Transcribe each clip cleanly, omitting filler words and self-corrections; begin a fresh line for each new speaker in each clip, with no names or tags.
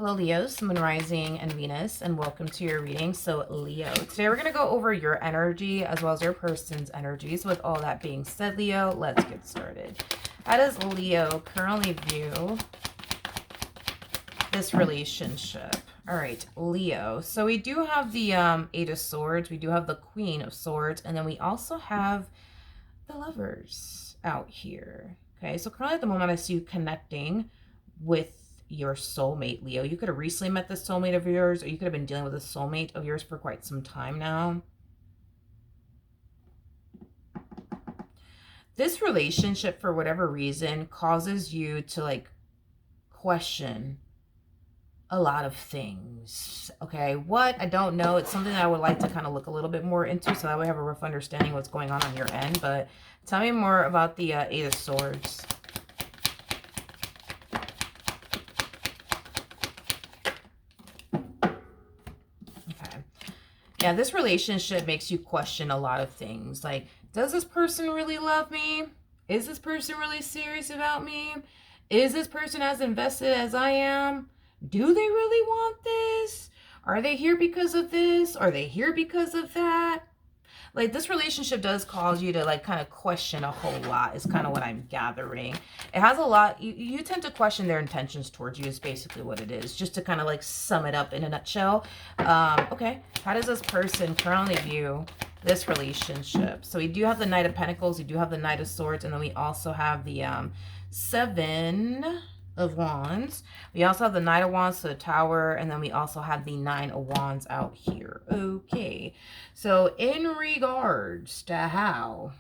Hello, Leos, Moon Rising, and Venus, and welcome to your reading. So, Leo, today we're going to go over your energy as well as your person's energies. With all that being said, Leo, let's get started. How does Leo currently view this relationship? All right, Leo. So we do have the Eight of Swords, we do have the Queen of Swords, and then we also have the Lovers out here. Okay, so currently at the moment I see you connecting with your soulmate, Leo. You could have recently met the soulmate of yours, or you could have been dealing with a soulmate of yours for quite some time now. This relationship, for whatever reason, causes you to like question a lot of things. Okay, what? I don't know. It's something that I would like to kind of look a little bit more into so that we have a rough understanding of what's going on your end. But tell me more about the Eight of Swords. Yeah, this relationship makes you question a lot of things. Like, does this person really love me? Is this person really serious about me? Is this person as invested as I am? Do they really want this? Are they here because of this? Are they here because of that? Like, this relationship does cause you to like kind of question a whole lot is kind of what I'm gathering. It has a lot, you tend to question their intentions towards you is basically what it is, just to kind of like sum it up in a nutshell. Okay, how does this person currently view this relationship? So we do have the Knight of Pentacles, we do have the Knight of Swords, and then we also have the Seven of Wands. We also have the Knight of Wands, so the Tower, and then we also have the Nine of Wands out here. Okay, so in regards to how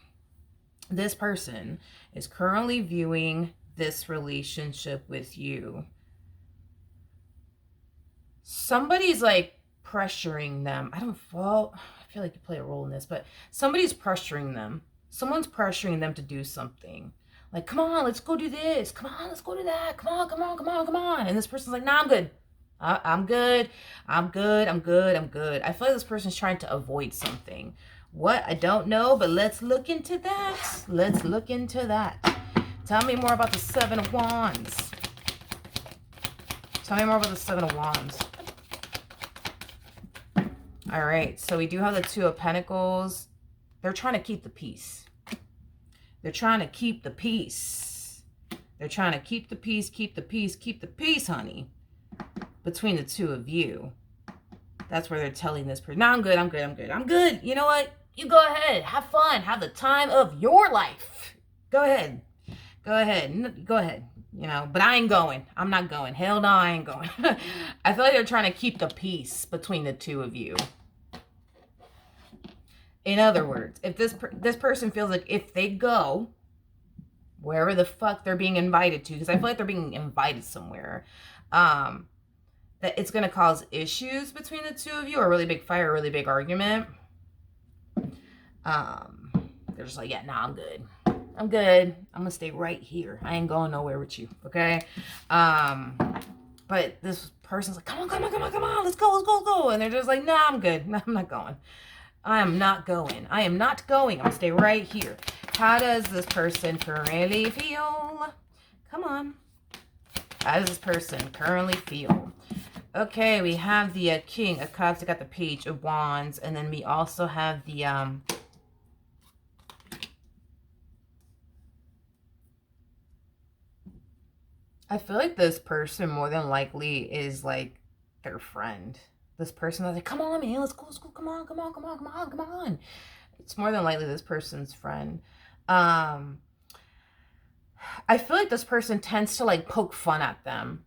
this person is currently viewing this relationship with you, somebody's like pressuring them. I feel like you play a role in this, but somebody's pressuring them. Someone's pressuring them to do something. Like, come on, let's go do this. Come on, let's go do that. Come on, come on, come on, come on. And this person's like, nah, I'm good. I'm good. I'm good. I'm good. I'm good. I feel like this person's trying to avoid something. What? I don't know, but let's look into that. Let's look into that. Tell me more about the Seven of Wands. Tell me more about the Seven of Wands. All right, so we do have the Two of Pentacles. They're trying to keep the peace. They're trying to keep the peace. They're trying to keep the peace, keep the peace, keep the peace, honey, between the two of you. That's where they're telling this person, no, I'm good, I'm good, I'm good, I'm good. You know what? You go ahead, have fun, have the time of your life. Go ahead. Go ahead. Go ahead. You know, but I ain't going. I'm not going. Hell no, I ain't going. I feel like they're trying to keep the peace between the two of you. In other words, if this person feels like if they go wherever the fuck they're being invited to, because I feel like they're being invited somewhere, that it's going to cause issues between the two of you, or a really big fight, or a really big argument. They're just like, yeah, nah, I'm good. I'm good. I'm going to stay right here. I ain't going nowhere with you, okay? But this person's like, come on, come on, come on, come on. Let's go, let's go, let's go. And they're just like, nah, I'm good. No, I'm not going. I am not going. I am not going. I'm going to stay right here. How does this person currently feel? Come on. How does this person currently feel? Okay, we have the King of Cups. I got the Page of Wands. And then we also have the... I feel like this person more than likely is like their friend. This person is like, come on, man, let's go, come on, come on, come on, come on, come on. It's more than likely this person's friend. I feel like this person tends to like poke fun at them.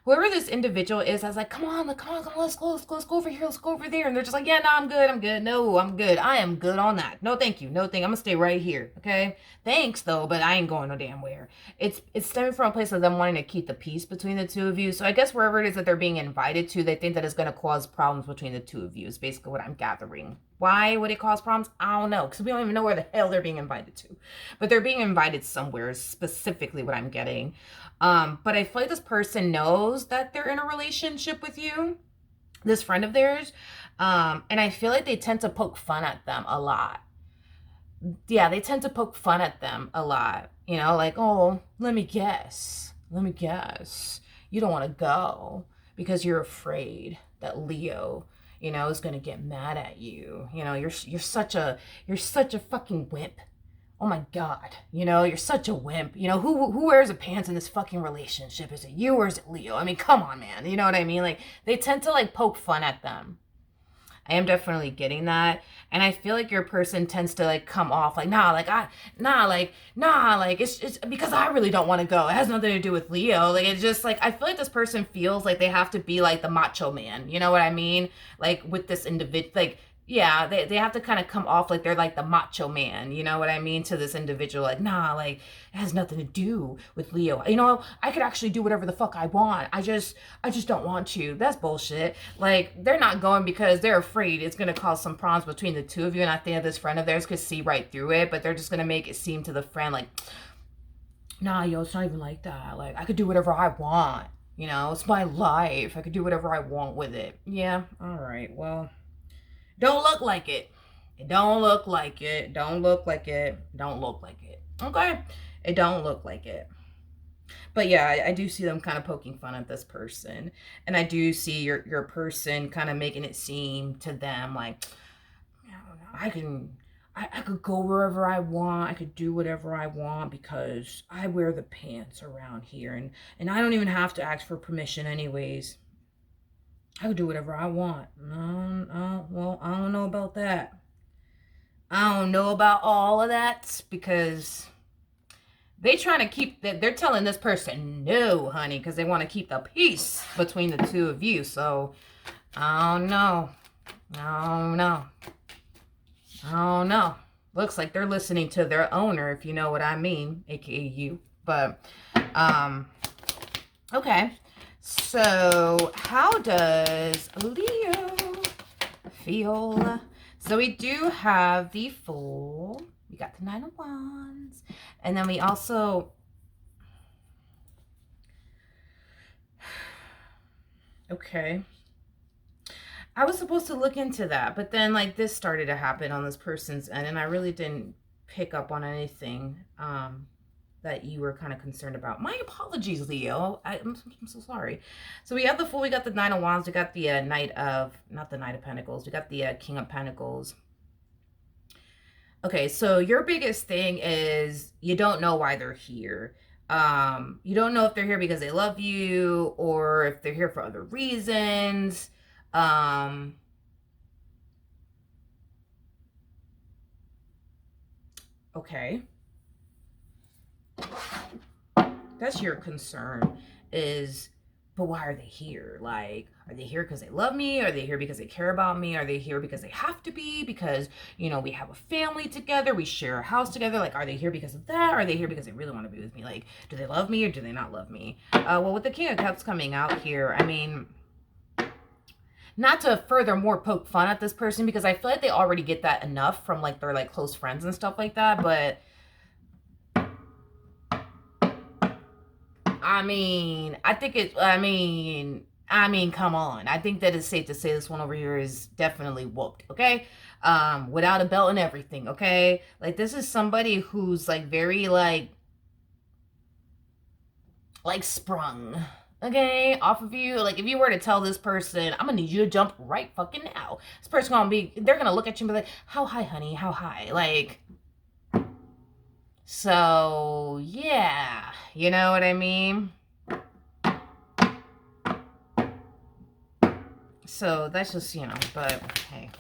Whoever this individual is, I was like, come on, come on, come on, let's go over here, let's go over there. And they're just like, yeah, no, I'm good. No, I'm good. I am good on that. No, thank you. No, thank you. I'm gonna stay right here. Okay. Thanks though, but I ain't going no damn where. It's stemming from a place of them wanting to keep the peace between the two of you. So I guess wherever it is that they're being invited to, they think that it's gonna cause problems between the two of you is basically what I'm gathering. Why would it cause problems? I don't know, because we don't even know where the hell they're being invited to. But they're being invited somewhere is specifically what I'm getting. But I feel like this person knows that they're in a relationship with you, this friend of theirs. And I feel like they tend to poke fun at them a lot. Yeah, they tend to poke fun at them a lot. You know, like, oh, let me guess. You don't want to go. because you're afraid that Leo, you know, is gonna get mad at you. You know, you're such a fucking wimp. Oh my God, you know, you're such a wimp. You know, who wears a pants in this fucking relationship? Is it you or is it Leo? I mean, come on, man. You know what I mean? Like, they tend to like poke fun at them. I am definitely getting that. And I feel like your person tends to like come off like, it's because I really don't want to go. It has nothing to do with Leo. Like, it's just like, I feel like this person feels like they have to be like the macho man. You know what I mean? Like with this individual, like, yeah, they have to kind of come off like they're like the macho man, you know what I mean, to this individual. Like, like, it has nothing to do with Leo. You know, I could actually do whatever the fuck I want. I just don't want to. That's bullshit. Like, they're not going because they're afraid it's going to cause some problems between the two of you. And I think that this friend of theirs could see right through it, but they're just going to make it seem to the friend like, yo, it's not even like that. Like, I could do whatever I want. You know, it's my life. I could do whatever I want with it. Yeah, all right, well. Don't look like it. It don't look like it. Don't look like it. Don't look like it. Okay? It don't look like it. But yeah, I do see them kind of poking fun at this person. And I do see your person kind of making it seem to them like, I could go wherever I want. I could do whatever I want because I wear the pants around here. And I don't even have to ask for permission anyways. I could do whatever I want. Well, I don't know about that. I don't know about all of that because they trying to keep that. They're telling this person no, honey, because they want to keep the peace between the two of you. So I don't know. I don't know. Looks like they're listening to their owner, if you know what I mean, aka you. But okay. So, how does Leo feel? So, we do have the Fool. We got the Nine of Wands. And then we also... Okay. I was supposed to look into that, but then, like, this started to happen on this person's end, and I really didn't pick up on anything that you were kind of concerned about. My apologies, Leo. I'm so sorry. So we have the Fool, we got the Nine of Wands, we got the not the Knight of Pentacles, we got the King of Pentacles. Okay, so your biggest thing is you don't know why they're here. You don't know if they're here because they love you or if they're here for other reasons. Okay. That's your concern is, but why are they here? Like, are they here because they love me? Are they here because they care about me? Are they here because they have to be? Because, you know, we have a family together. We share a house together. Like, are they here because of that? Are they here because they really want to be with me? Like, do they love me or do they not love me? Well, with the King of Cups coming out here, I mean, not to furthermore poke fun at this person because I feel like they already get that enough from, like, their, like, close friends and stuff like that. But I mean, come on. I think that it's safe to say this one over here is definitely whooped, okay? Without a belt and everything, okay? Like, this is somebody who's, like, very, like sprung, okay, off of you. Like, if you were to tell this person, I'm gonna need you to jump right fucking now. This person they're gonna look at you and be like, how high, honey? How high? Like, so, yeah, you know what I mean? So, that's just, you know, but, hey.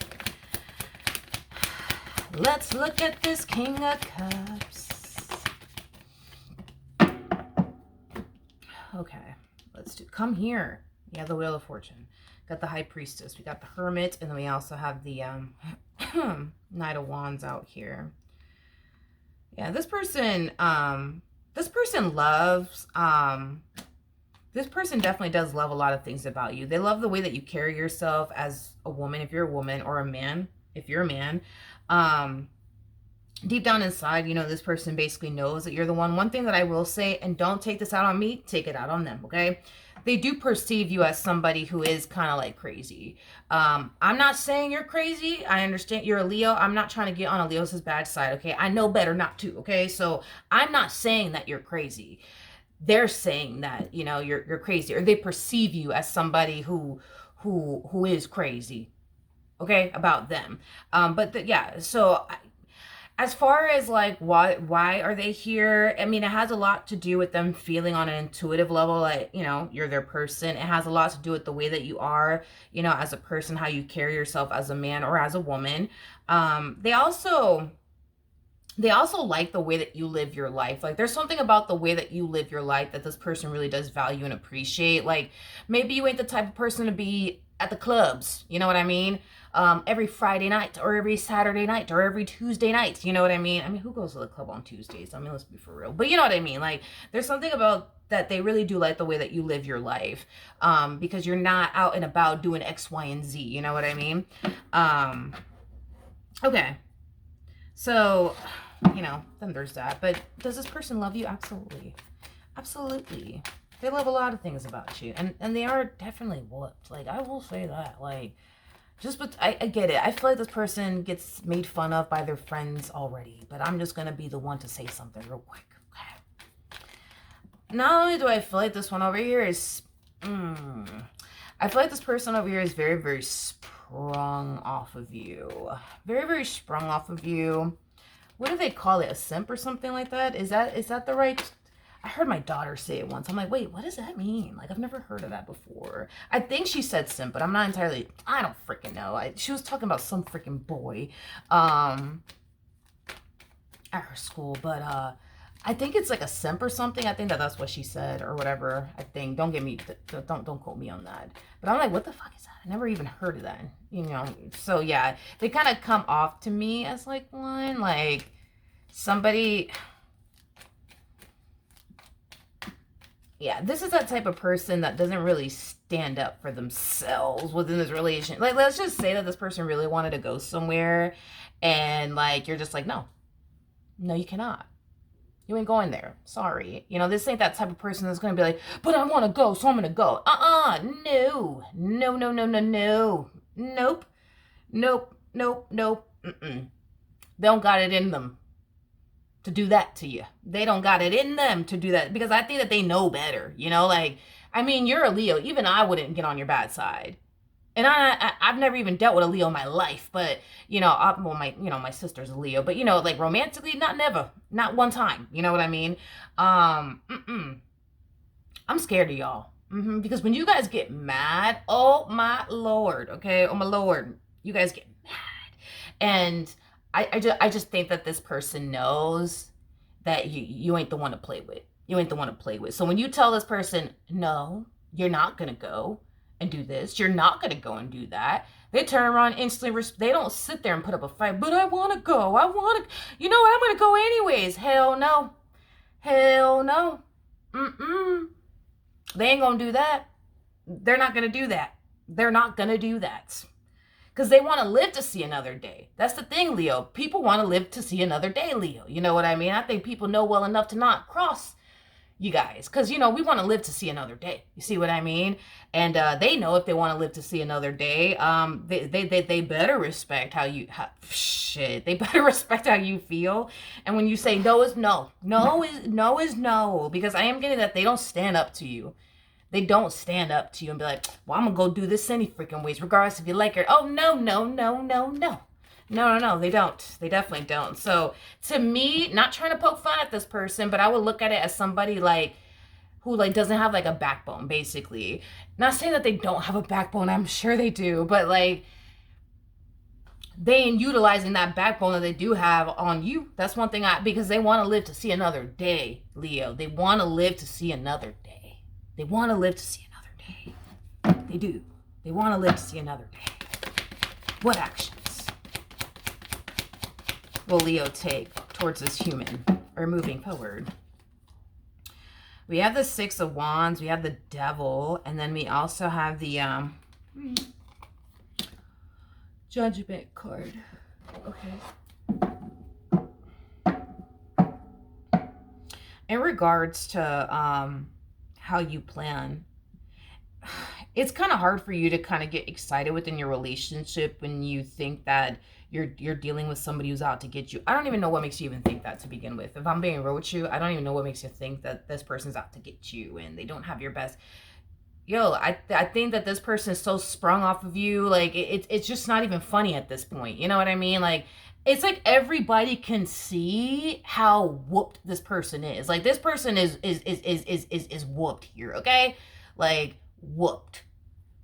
Let's look at this King of Cups. Okay, let's do, come here. Yeah, the Wheel of Fortune. Got the High Priestess. We got the Hermit, and then we also have the Knight of Wands out here. Yeah, this person loves, this person definitely does love a lot of things about you. They love the way that you carry yourself as a woman, if you're a woman, or a man, if you're a man. Deep down inside, you know, this person basically knows that you're the one. One thing that I will say, and don't take this out on me, take it out on them, okay? They do perceive you as somebody who is kind of like crazy. I'm not saying you're crazy. I understand you're a Leo. I'm not trying to get on a Leo's bad side, okay? I know better not to, okay? So I'm not saying that you're crazy. they're saying that, you're crazy, or they perceive you as somebody who is crazy, okay, about them. Yeah, so as far as like why are they here, I mean, it has a lot to do with them feeling on an intuitive level, like, you're their person. It has a lot to do with the way that you are, as a person, how you carry yourself as a man or as a woman. They also like the way that you live your life. Like, there's something about the way that you live your life that this person really does value and appreciate. Like, maybe you ain't the type of person to be at the clubs, you know what I mean? Every Friday night or every Saturday night or every Tuesday night, you know what I mean? I mean, who goes to the club on Tuesdays? I mean, let's be for real. But you know what I mean? Like, there's something about that they really do like the way that you live your life, because you're not out and about doing X, Y, and Z, you know what I mean? Okay. So, then there's that. But does this person love you? Absolutely. Absolutely. They love a lot of things about you. And they are definitely whooped. Like, I will say that. Like, I get it. I feel like this person gets made fun of by their friends already. But I'm just going to be the one to say something real quick. Okay. Not only do I feel like this one over here is... I feel like this person over here is very, very sprung off of you. Very, very sprung off of you. What do they call it? A simp or something like that? Is that the right... I heard my daughter say it once. I'm like, wait, what does that mean? Like, I've never heard of that before. I think she said simp, but I'm not entirely... I don't freaking know. She was talking about some freaking boy at her school, but I think it's like a simp or something. I think that's what she said or whatever. I think. Don't quote me on that. But I'm like, what the fuck is that? I never even heard of that. So yeah, they kind of come off to me as like one, like somebody. Yeah, this is that type of person that doesn't really stand up for themselves within this relationship. Like, let's just say that this person really wanted to go somewhere, and like, you're just like, no, you cannot. You ain't going there. Sorry. This ain't that type of person that's going to be like, but I want to go, so I'm going to go. No. No, no, no, no, no. Nope. Nope. Nope. Nope. Mm-mm. They don't got it in them to do that to you. They don't got it in them to do that, because I think that they know better. Like, I mean, you're a Leo. Even I wouldn't get on your bad side. And I've never even dealt with a Leo in my life, but my sister's a Leo, but like romantically, not one time. You know what I mean? I'm scared of y'all, because when you guys get mad, oh my lord, okay, oh my lord, you guys get mad, and I just think that this person knows that you ain't the one to play with. You ain't the one to play with. So when you tell this person, no, you're not gonna go and do this, you're not going to go and do that, they turn around instantly. They don't sit there and put up a fight. But I want to go. I want to. You know what? I'm going to go anyways. Hell no. Hell no. They ain't going to do that. They're not going to do that. They're not going to do that. Because they want to live to see another day. That's the thing, Leo. People want to live to see another day, Leo. You know what I mean? I think people know well enough to not cross you guys, because we want to live to see another day. You see what I mean? And they know if they want to live to see another day, they better respect they better respect how you feel. And when you say no is no, no is no, because I am getting that they don't stand up to you. They don't stand up to you and be like, well, I'm gonna go do this any freaking ways, regardless if you like it. Oh no. No, they don't. They definitely don't. So to me, not trying to poke fun at this person, but I would look at it as somebody like who like doesn't have like a backbone, basically. Not saying that they don't have a backbone. I'm sure they do, but like they ain't utilizing that backbone that they do have on you. That's one thing because they want to live to see another day, Leo. They want to live to see another day. They want to live to see another day. They do. They want to live to see another day. What actions will Leo take towards this human or moving forward? We have the Six of Wands, we have the Devil, and then we also have the Judgment card. Okay. In regards to how you plan, it's kind of hard for you to kind of get excited within your relationship when you think that you're dealing with somebody who's out to get you. I don't even know what makes you even think that to begin with. If I'm being real with you, I don't even know what makes you think that this person's out to get you and they don't have your best. Yo, I think that this person is so sprung off of you, like it's just not even funny at this point. You know what I mean? Like it's like everybody can see how whooped this person is. Like this person is whooped here, okay? Like whooped.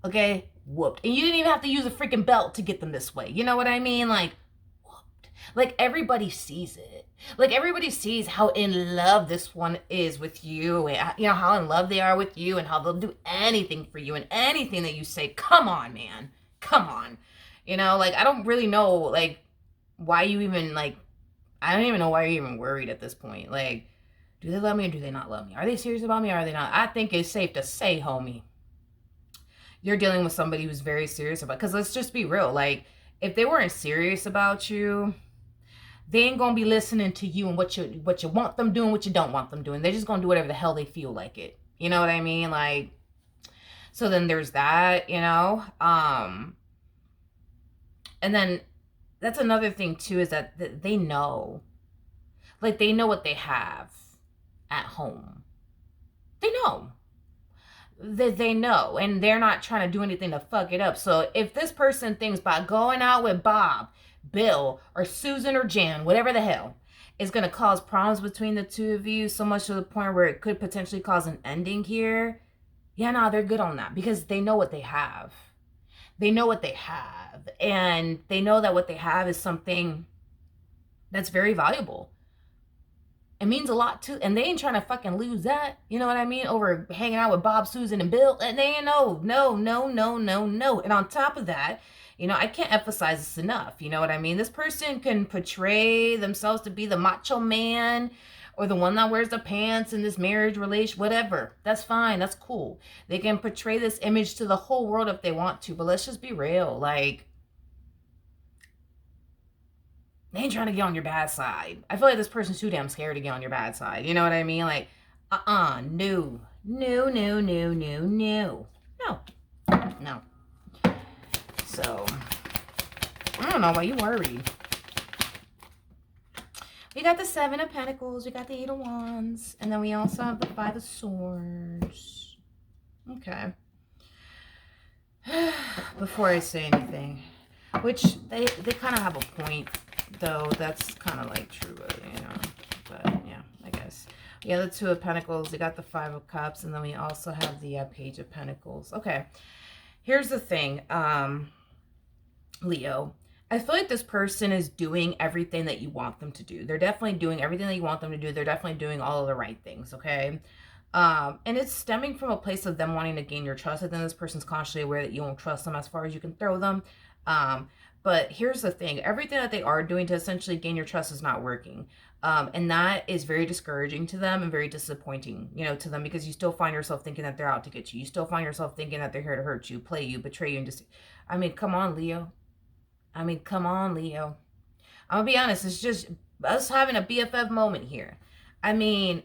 Okay? Whooped. And you didn't even have to use a freaking belt to get them this way. You know what I mean? Like whooped. Like everybody sees it. Like everybody sees how in love this one is with you, and you know how in love they are with you, and how they'll do anything for you, and anything that you say. Come on, man. Come on. You know, like I don't really know like why you even like I don't even know why you're even worried at this point. Like, do they love me or do they not love me? Are they serious about me or are they not? I think it's safe to say, homie, you're dealing with somebody who's very serious about, because let's just be real, like if they weren't serious about you, they ain't gonna be listening to you and what you want them doing, what you don't want them doing. They're just gonna do whatever the hell they feel like it. You know what I mean? Like, so then there's that, you know. And then that's another thing too, is that they know, like they know what they have at home. They know. They know, and they're not trying to do anything to fuck it up. So if this person thinks by going out with Bob, Bill, or Susan or Jan, whatever the hell, is going to cause problems between the two of you, so much to the point where it could potentially cause an ending here, yeah, no, they're good on that because they know what they have. They know what they have, and they know that what they have is something that's very valuable. It means a lot too, and they ain't trying to fucking lose that. You know what I mean? Over hanging out with Bob, Susan, and Bill, and they ain't no. And on top of that, you know, I can't emphasize this enough. You know what I mean? This person can portray themselves to be the macho man or the one that wears the pants in this marriage relation, whatever. That's fine. That's cool. They can portray this image to the whole world if they want to, but let's just be real. Like, they ain't trying to get on your bad side. I feel like this person's too damn scared to get on your bad side. You know what I mean? Like, no. No. So, I don't know why you worried. We got the 7 of Pentacles, we got the 8 of Wands, and then we also have the 5 of Swords. Okay. Before I say anything, which they kind of have a point, though. That's kind of like true, you know. But yeah, I guess. We got the 2 of Pentacles, we got the 5 of Cups, and then we also have the Page of Pentacles. Okay. Here's the thing, Leo. I feel like this person is doing everything that you want them to do. They're definitely doing everything that you want them to do. They're definitely doing all of the right things, okay? And it's stemming from a place of them wanting to gain your trust. I think this person's consciously aware that you won't trust them as far as you can throw them. But here's the thing. Everything that they are doing to essentially gain your trust is not working. And that is very discouraging to them and very disappointing, you know, to them, because you still find yourself thinking that they're out to get you. You still find yourself thinking that they're here to hurt you, play you, betray you, and just, I mean, come on, Leo. Come on, Leo. I'm going to be honest. It's just us having a BFF moment here. I mean,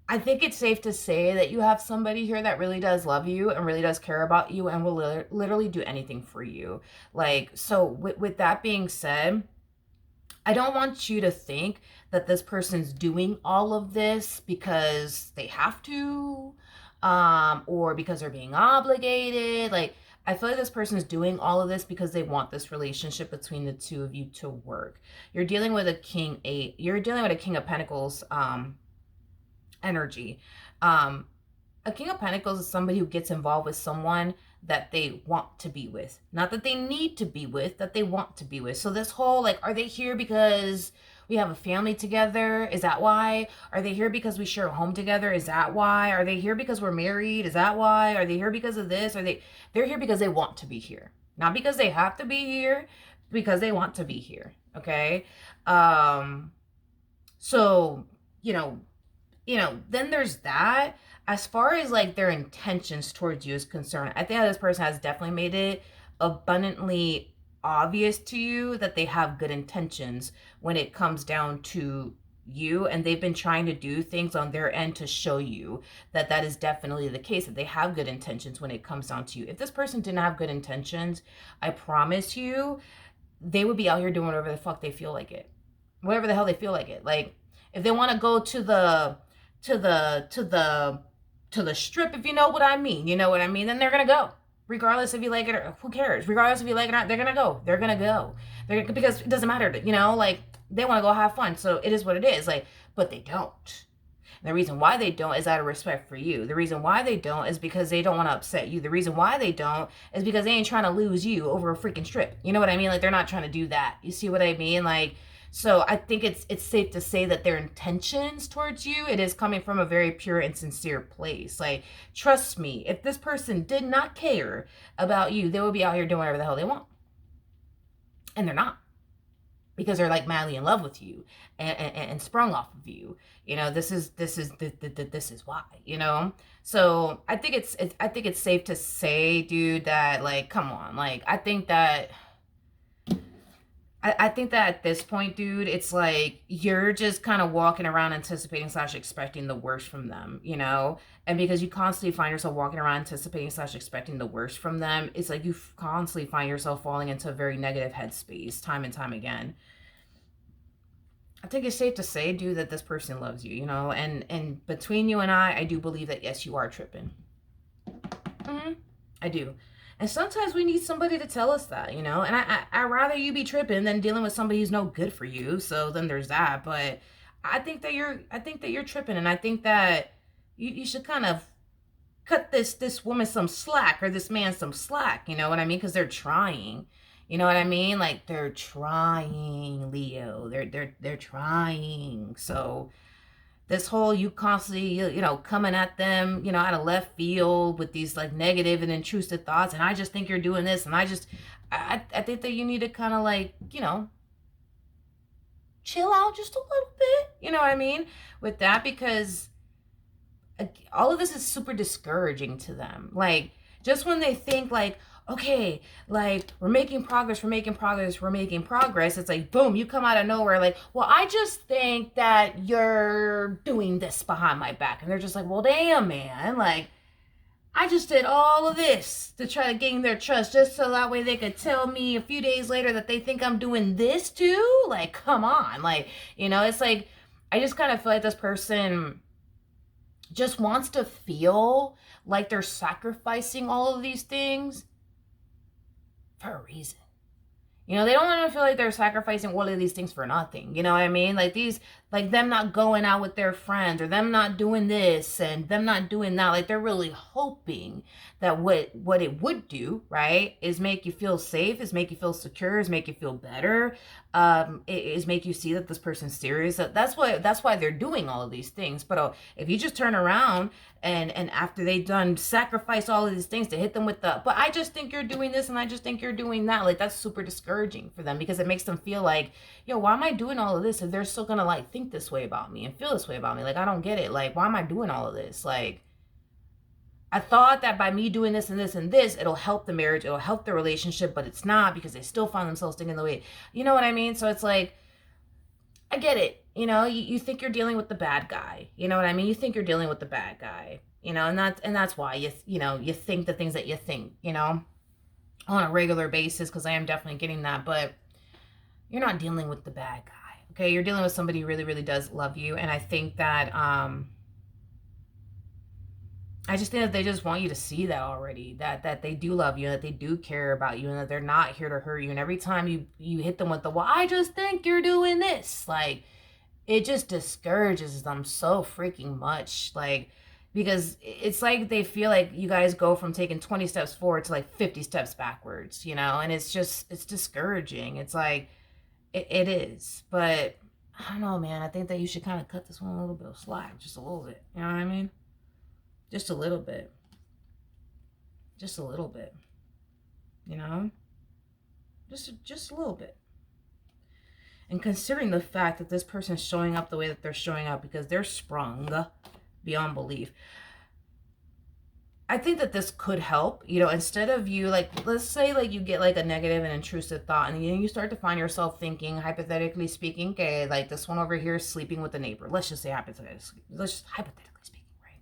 I think it's safe to say that you have somebody here that really does love you and really does care about you and will literally do anything for you. Like, so with that being said, I don't want you to think that this person's doing all of this because they have to, or because they're being obligated. Like, I feel like this person is doing all of this because they want this relationship between the two of you to work. You're dealing with a King 8. You're dealing with a King of Pentacles energy. A King of Pentacles is somebody who gets involved with someone that they want to be with. Not that they need to be with, that they want to be with. So this whole, like, are they here because we have a family together? Is that why? Are they here because we share a home together? Is that why? Are they here because we're married? Is that why? Are they here because of this? They're here because they want to be here. Not because they have to be here, because they want to be here. Okay? So, you know, then there's that. As far as like their intentions towards you is concerned, I think that this person has definitely made it abundantly obvious to you that they have good intentions when it comes down to you, and they've been trying to do things on their end to show you that that is definitely the case, that they have good intentions when it comes down to you. If this person didn't have good intentions, I promise you, they would be out here doing whatever the fuck they feel like it. Whatever the hell they feel like it. Like, if they want to go to the strip, if you know what I mean, you know what I mean, then they're gonna go. Regardless if you like it or who cares? Regardless if you like it or not, they're gonna go. They're gonna go. Because it doesn't matter, you know, like they want to go have fun. So it is what it is. Like, but they don't. And the reason why they don't is out of respect for you. The reason why they don't is because they don't want to upset you. The reason why they don't is because they ain't trying to lose you over a freaking strip. You know what I mean? Like, they're not trying to do that. You see what I mean? Like, so I think it's safe to say that their intentions towards you, it is coming from a very pure and sincere place. Like, trust me, if this person did not care about you, they would be out here doing whatever the hell they want. And they're not. Because they're like madly in love with you and sprung off of you. You know, this is why, you know? So I think it's safe to say, dude, that, like, come on. Like, I think that at this point, dude, it's like you're just kind of walking around anticipating / expecting the worst from them, you know? And because you constantly find yourself walking around anticipating / expecting the worst from them, it's like you constantly find yourself falling into a very negative headspace time and time again. I think it's safe to say, dude, that this person loves you, you know? And between you and I do believe that, yes, you are tripping. I do. And sometimes we need somebody to tell us that, you know? And I'd rather you be tripping than dealing with somebody who's no good for you. So then there's that. But I think that you're tripping, and I think that you should kind of cut this woman some slack, or this man some slack, you know what I mean? Because they're trying. You know what I mean? Like, they're trying, Leo. They're trying. So this whole you constantly, you know, coming at them, you know, out of left field with these like negative and intrusive thoughts, and I just think you're doing this, and I think that you need to kind of, like, you know, chill out just a little bit, you know what I mean, with that, because all of this is super discouraging to them. Like, just when they think like, okay, like, we're making progress, it's like, boom, you come out of nowhere like, well, I just think that you're doing this behind my back. And they're just like, well, damn, man, like, I just did all of this to try to gain their trust, just so that way they could tell me a few days later that they think I'm doing this too. Like, come on. Like, you know, it's like, I just kind of feel like this person just wants to feel like they're sacrificing all of these things for a reason. You know, they don't want to feel like they're sacrificing all of these things for nothing. You know what I mean? Like, like them not going out with their friends, or them not doing this and them not doing that. Like, they're really hoping that what it would do, right, is make you feel safe, is make you feel secure, is make you feel better, is make you see that this person's serious. That's why they're doing all of these things. But if you just turn around and after they've done sacrifice all of these things to hit them with but I just think you're doing this and I just think you're doing that, like, that's super discouraging for them, because it makes them feel like, yo, why am I doing all of this if they're still gonna, like, think this way about me and feel this way about me? Like, I don't get it. Like, why am I doing all of this? Like, I thought that by me doing this and this and this, it'll help the marriage, it'll help the relationship, but it's not, because they still find themselves thinking the way, you know what I mean? So it's like, I get it. You know, you think you're dealing with the bad guy. You know what I mean? You think you're dealing with the bad guy. You know, and that's why you think the things that you think, you know, on a regular basis, because I am definitely getting that. But you're not dealing with the bad guy. Okay, you're dealing with somebody who really, really does love you, and I think that I just think that they just want you to see that already, that they do love you, and that they do care about you, and that they're not here to hurt you. And every time you hit them with the, well, I just think you're doing this, like, it just discourages them so freaking much. Like, because it's like they feel like you guys go from taking 20 steps forward to like 50 steps backwards, you know? And it's discouraging. It's like, it is. But I don't know, man. I think that you should kind of cut this one a little bit of slack, just a little bit. You know what I mean? Just a little bit. Just a little bit. You know? Just a little bit. And considering the fact that this person's showing up the way that they're showing up, because they're sprung beyond belief, I think that this could help, you know, instead of you, like, let's say, like, you get, like, a negative and intrusive thought, and you start to find yourself thinking, hypothetically speaking, okay, like, this one over here is sleeping with the neighbor. Let's just say hypothetically speaking, right?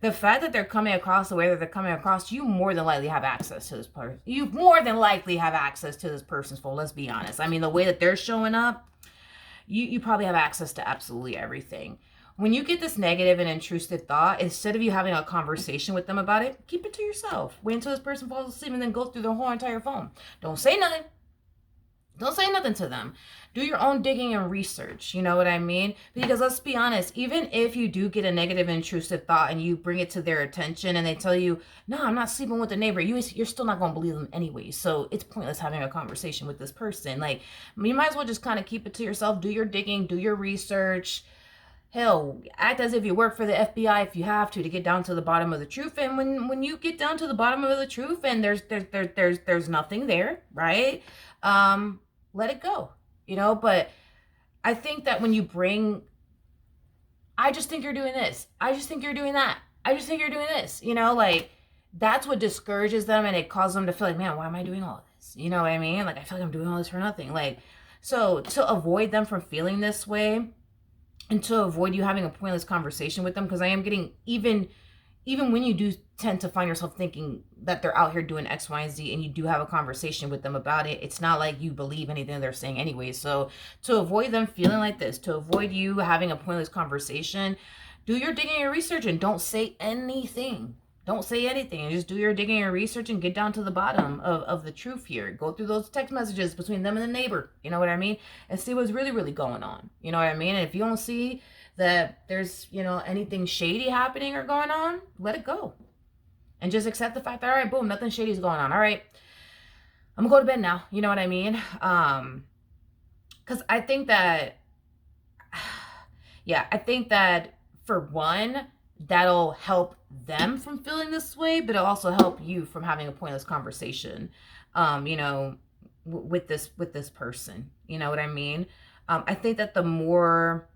The fact that they're coming across the way that they're coming across, you more than likely have access to this person. You more than likely have access to this person's phone, let's be honest. I mean, the way that they're showing up, you probably have access to absolutely everything. When you get this negative and intrusive thought, instead of you having a conversation with them about it, keep it to yourself. Wait until this person falls asleep and then go through their whole entire phone. Don't say nothing. Don't say nothing to them. Do your own digging and research. You know what I mean? Because let's be honest, even if you do get a negative and intrusive thought and you bring it to their attention and they tell you, no, I'm not sleeping with the neighbor, you're still not going to believe them anyway. So it's pointless having a conversation with this person. Like, you might as well just kind of keep it to yourself. Do your digging, do your research. Hell, act as if you work for the FBI if you have to get down to the bottom of the truth. And when you get down to the bottom of the truth and there's nothing there, right? Let it go, you know. But I think that when you bring, I just think you're doing this, I just think you're doing that, I just think you're doing this, you know, like, that's what discourages them, and it causes them to feel like, man, why am I doing all this? You know what I mean? Like, I feel like I'm doing all this for nothing. Like, so to avoid them from feeling this way, and to avoid you having a pointless conversation with them, because I am getting, even when you do tend to find yourself thinking that they're out here doing X, Y, and Z, and you do have a conversation with them about it, it's not like you believe anything they're saying anyway. So to avoid them feeling like this, to avoid you having a pointless conversation, do your digging and research and don't say anything. Don't say anything, and just do your digging and research and get down to the bottom of the truth here. Go through those text messages between them and the neighbor, you know what I mean? And see what's really, really going on. You know what I mean? And if you don't see that there's, you know, anything shady happening or going on, let it go. And just accept the fact that, all right, boom, nothing shady is going on. All right, I'm gonna go to bed now. You know what I mean? Because I think that, yeah, I think that for one, that'll help them from feeling this way, but it'll also help you from having a pointless conversation, you know, with this person. You know what I mean? I think that the more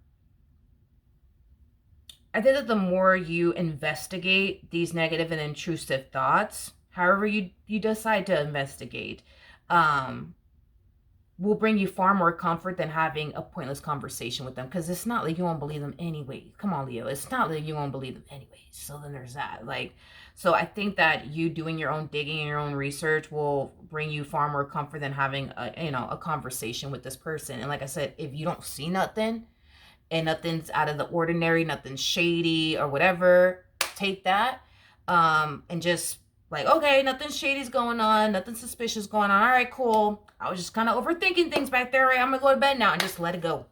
you investigate these negative and intrusive thoughts, however you decide to investigate, will bring you far more comfort than having a pointless conversation with them, because it's not like you won't believe them anyway. Come on, Leo. It's not like you won't believe them anyway. So then there's that. Like, so I think that you doing your own digging and your own research will bring you far more comfort than having a conversation with this person. And like I said, if you don't see nothing and nothing's out of the ordinary, nothing shady or whatever, take that and just, like, okay, nothing shady's going on, nothing suspicious going on. All right, cool. I was just kind of overthinking things back there. Right? I'm going to go to bed now, and just let it go.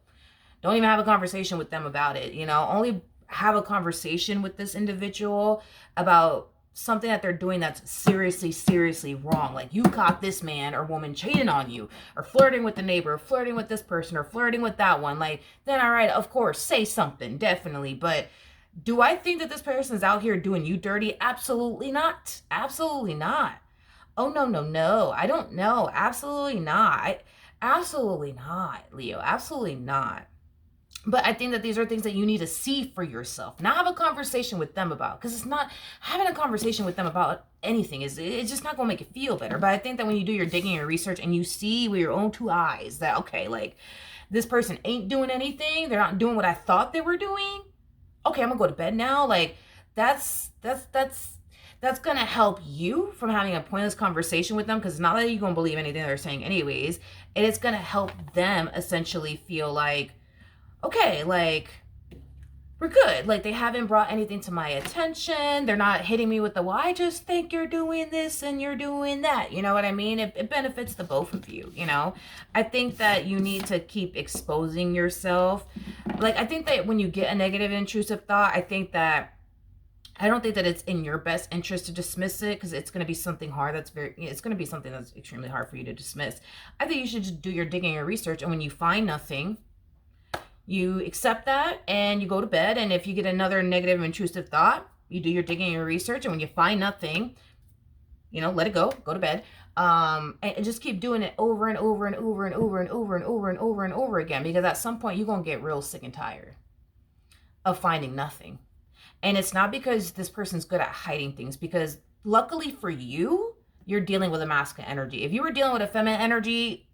Don't even have a conversation with them about it. You know, only have a conversation with this individual about something that they're doing that's seriously, seriously wrong. Like, you caught this man or woman cheating on you, or flirting with the neighbor, or flirting with this person, or flirting with that one. Like, then, all right, of course, say something, definitely. But do I think that this person's out here doing you dirty? Absolutely not. Absolutely not. Oh, no, no, no. I don't know. Absolutely not. Absolutely not, Leo. Absolutely not. But I think that these are things that you need to see for yourself. Not have a conversation with them about. Because it's not, having a conversation with them about anything, it's just not going to make it feel better. But I think that when you do your digging and research and you see with your own two eyes that, okay, like, this person ain't doing anything, they're not doing what I thought they were doing, okay, I'm gonna go to bed now. Like, that's gonna help you from having a pointless conversation with them, because it's not that you're gonna believe anything they're saying anyways, and it's gonna help them essentially feel like, okay, like, we're good. Like, they haven't brought anything to my attention. They're not hitting me with the, well, I just think you're doing this and you're doing that. You know what I mean? It benefits the both of you, you know? I think that you need to keep exposing yourself. Like, I think that when you get a negative intrusive thought, I don't think that it's in your best interest to dismiss it, because it's going to be something hard. It's going to be something that's extremely hard for you to dismiss. I think you should just do your digging and research. And when you find nothing, you accept that and you go to bed. And if you get another negative intrusive thought, you do your digging and your research. And when you find nothing, you know, let it go to bed. And just keep doing it over and over and over and over and over and over and over and over again. Because at some point you're going to get real sick and tired of finding nothing. And it's not because this person's good at hiding things, because luckily for you, you're dealing with a masculine energy. If you were dealing with a feminine energy,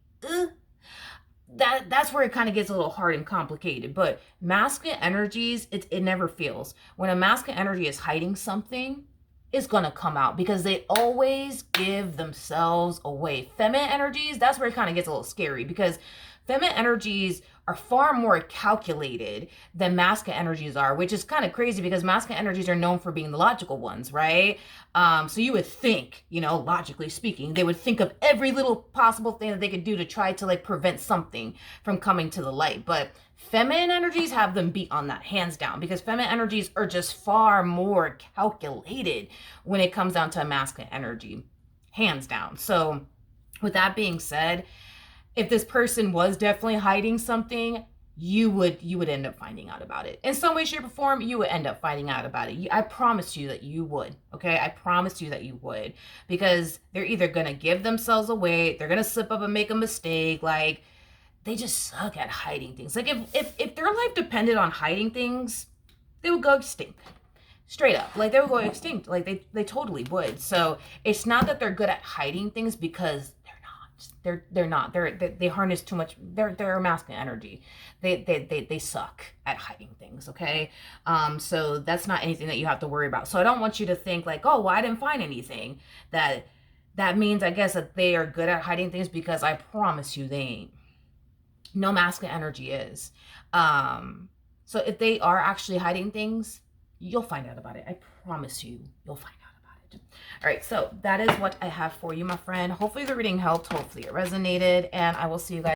that's where it kind of gets a little hard and complicated. But masculine energies, it never feels. When a masculine energy is hiding something, it's gonna come out because they always give themselves away. Feminine energies, that's where it kind of gets a little scary, because feminine energies are far more calculated than masculine energies are, which is kind of crazy because masculine energies are known for being the logical ones, right? So you would think, logically speaking, they would think of every little possible thing that they could do to try to like prevent something from coming to the light. But feminine energies have them beat on that, hands down, because feminine energies are just far more calculated when it comes down to a masculine energy, hands down. So with that being said, if this person was definitely hiding something, you would end up finding out about it. In some way, shape, or form, you would end up finding out about it. I promise you that you would, okay? I promise you that you would, because they're either going to give themselves away, they're going to slip up and make a mistake, like, they just suck at hiding things. Like, if their life depended on hiding things, they would go extinct. Straight up. Like, they would go extinct. Like, they totally would. So, it's not that they're good at hiding things, because they're not. They harness too much. They're a masculine energy. They suck at hiding things. Okay. So that's not anything that you have to worry about. So I don't want you to think like, oh, well, I didn't find anything. That means, I guess, that they are good at hiding things, because I promise you they ain't. No masculine energy is. So if they are actually hiding things, you'll find out about it. I promise you, you'll find out. All right, so that is what I have for you, my friend. Hopefully the reading helped. Hopefully it resonated, and I will see you guys